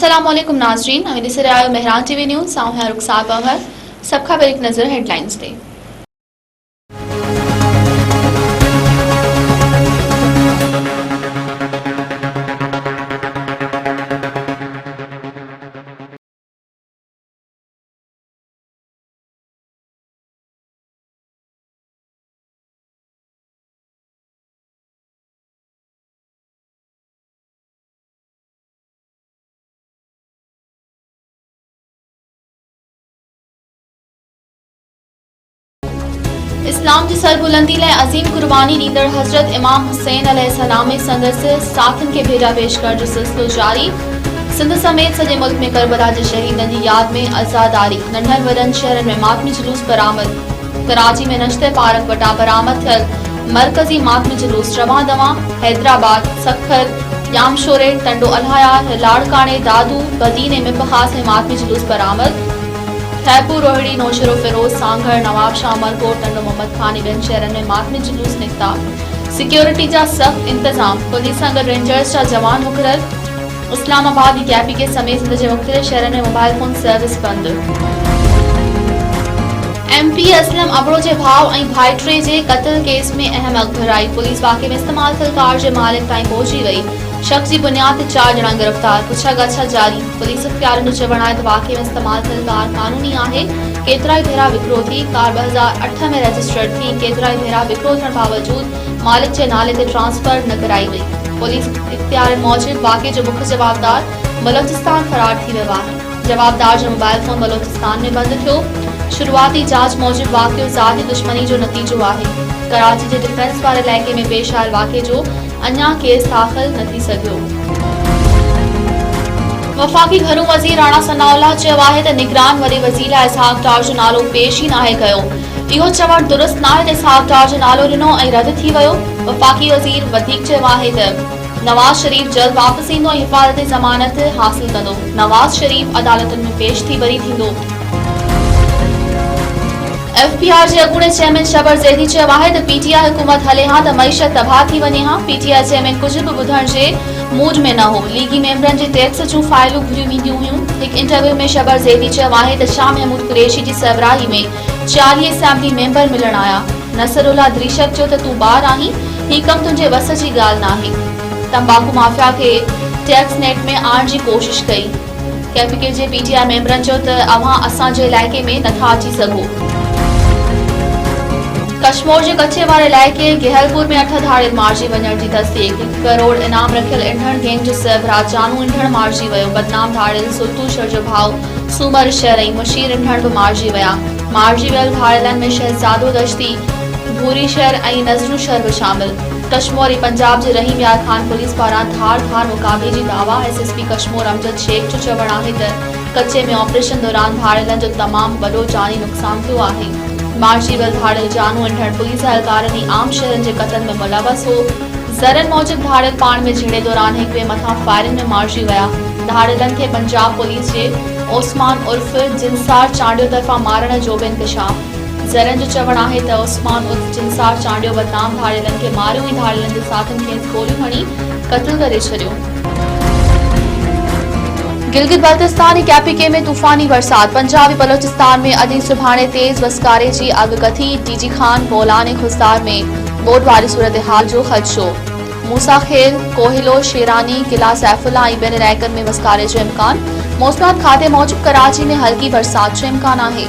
अस्सलामुअलैकुम नाज़रीन, अमीर से आयो मेहरान टीवी न्यूज़ साउं रुखसार पमर सब खबर एक नज़र हेडलाइंस ते। इस्लाम की सरबुलंदी लाइ अज़ीम कुर्बानी ॾींदड़ हज़रत इमाम हुसैन अलैहिस्सलाम संदसि साथन के भेजा पेश करण जो सिलसिलो जारी। सिंध समेत सॼे मुल्क में करबला जे शहीदनि जी यादि में अज़ादारी नंढनि वॾनि शहरनि में मातमी जुलूस बरामद। कराची में नश्ते पार्क वटां बरामद थियल मरकज़ी मातमी जुलूस रवां दवां हैदराबाद, सखर, यामशोरे, टंडो अल्हाया, लाड़काने, दादू, बदीने में ख़ास में मातमी जुलूस बरामद। खैरपुर, रोहिड़ी, नौशरो फिरोज, सांघर, नवाब शाह, मलकोट, टंडो मोहम्मद खान ॿियनि शहरनि में मातमी जुलूस निकिता। सिक्योरिटी जा सख्त इंतजाम, पुलिस सां गॾु रेंजर्स जा जवान मुक़रर। इस्लामाबाद कैपीके समेत सिंध जे मुख़्तलिफ़ शहरनि में मोबाइल फोन सर्विस बंद। MP असलम अबड़ो जे भाउ ऐं भाइटे जे क़त्ल केस में अहम अख़बाराई। पुलिस वाक़े में इस्तेमाल थियल कार जे मालिक ताईं पहुची वई। शख़्स जी बुनियाद ते 4 ॼणा गिरफ़्तार, पुछा ॻाछा जारी। पुलिस इख़्तियारनि जो चवणु आहे त वाक़े में इस्तेमाल थियल कार क़ानूनी आहे। केतिरा ई भेरा विकिरो थी। कार 2008 में रजिस्टर्ड थी। केतिरा ई भेरा विकिरो थियण बावजूद मालिक जे नाले ते ट्रांसफर न कराई वई। पुलिस इख़्तियारनि मूजिबि वाक़े जो मुख्य जवाबदार बलोचिस्तान फरार थी वियो आहे। जवाबदार जो मोबाइल फोन बलोचिस्तान में बंदि थियो। शुरुआती जांच मूजिबि वाक़ियो ज़ाती दुश्मनी जो नतीजो आहे। कराची जे डिफेंस वारे इलाइक़े में पेश आयल वाक़े जो अञा केस दाख़िल न थी सघियो। वफ़ाक़ी घरू वज़ीर राणा सनाउल्लाह चयो आहे त निगरान वरी वज़ीर इसहाक़ डार जो नालो पेश ई नाहे कयो। इहो चवणु दुरुस्त नाहे त इसहाक़ डार जो नालो ॾिनो ऐं रद्द थी वियो। वफ़ाक़ी वज़ीर वधीक चयो आहे त नवाज़ शरीफ जल्द वापस ईंदो ऐं हिफ़ाज़ती ज़मानत हासिल कंदो। नवाज़ शरीफ अदालतुनि में पेश थी वरी थींदो। FPR जे अॻूणे चेयरमैन शबर ज़ैदी चयो आहे त PTI हुकूमत हले हा त मईशत तबाह थी वञे हा। PTI चेयरमैन कुझु बि ॿुधण जे मूड में न हो। लीगी मेंबरनि जे टैक्स जूं फाइलूं घुरियूं वेंदियूं हुयूं। हिकु इंटरव्यू में शबर ज़ैदी चयो आहे त शाह महमूद कुरैशी जी सरबराही में 40 असेंबली मेंबर मिलण आया। नसरुल्लाह द्रीशक चयो त तूं ॿार आहीं, हीउ कमु तुंहिंजे वस जी ॻाल्हि नाहे। तंबाकू माफ़िया खे टैक्स नेट में आणण जी कोशिश कई। KPK जे PTI मेंबरनि चयो त अव्हां असांजे इलाइक़े में नथा अची सघो। कश्मीर जे कच्चे वारे इलाइक़े गेहलपुर में 8 धाड़ियल मारिजी वञण जी तस्दीक। 1 करोड़ इनाम रखियल ईंधण गैंग जो सरबराह जानू ईंधण मारिजी वियो। बदनाम धाड़ियल सुल्तू शर जो भाउ सूमर शर ऐं मुशीर ईंधण बि मारिजी विया। मारिजी वियल धाड़ियलनि में शहजादो दश्ती, भूरी शर ऐं नज़रू शर बि शामिल। कश्मीर ऐं पंजाब जे रहीम यार खान पुलिस पारां धार मुक़ाबले जी दावा। SSP कश्मीर अमजद शेख जो चवणु आहे त कच्चे में ऑपरेशन दौरान धाड़ियलनि जो तमामु वॾो जानी नुक़सान थियो आहे। मारिजी वियल धाड़ियल जानू ईंधण पुलिस एहलकारनि ई आम शहरनि जे क़त्ल में मुलवस हो। ज़रनि मूजिबि धाड़ियल पाण में झेड़े दौरान हिक ॿिए मथां फायरिंग में मारिजी विया। धाड़ियलनि खे पंजाब पुलिस जे ओस्मान उर्फ़ जिनसार चांडियो तरफ़ां मारण जो बि इंकशाफ। ज़रनि जो चवणु आहे त ओस्मान उर्फ़ जिनसार चांडियो बदनाम धाड़ियलनि खे मारियो ऐं धाड़ियलनि जे साथनि खे गोलियूं हणी क़त्ल करे छॾियो। गिलगित बल्तिस्तान KPK में तूफ़ानी बरसात। पंजाबी बलोचिस्तान में अॼु सुभाणे तेज़ वसकारे जी अगकथी। DG खान, बोलान ऐं खुसदार में ॿोॾि वारी सूरत हाल जो ख़दशो। मूसा खेल, कोहिलो, शेरानी, किला सैफुल्ला ऐं ॿियनि इलाइक़नि में वसकारे जो इम्कान। मौसमियात खाते मूजिबि कराची में हल्की बरसात जो इम्कान आहे।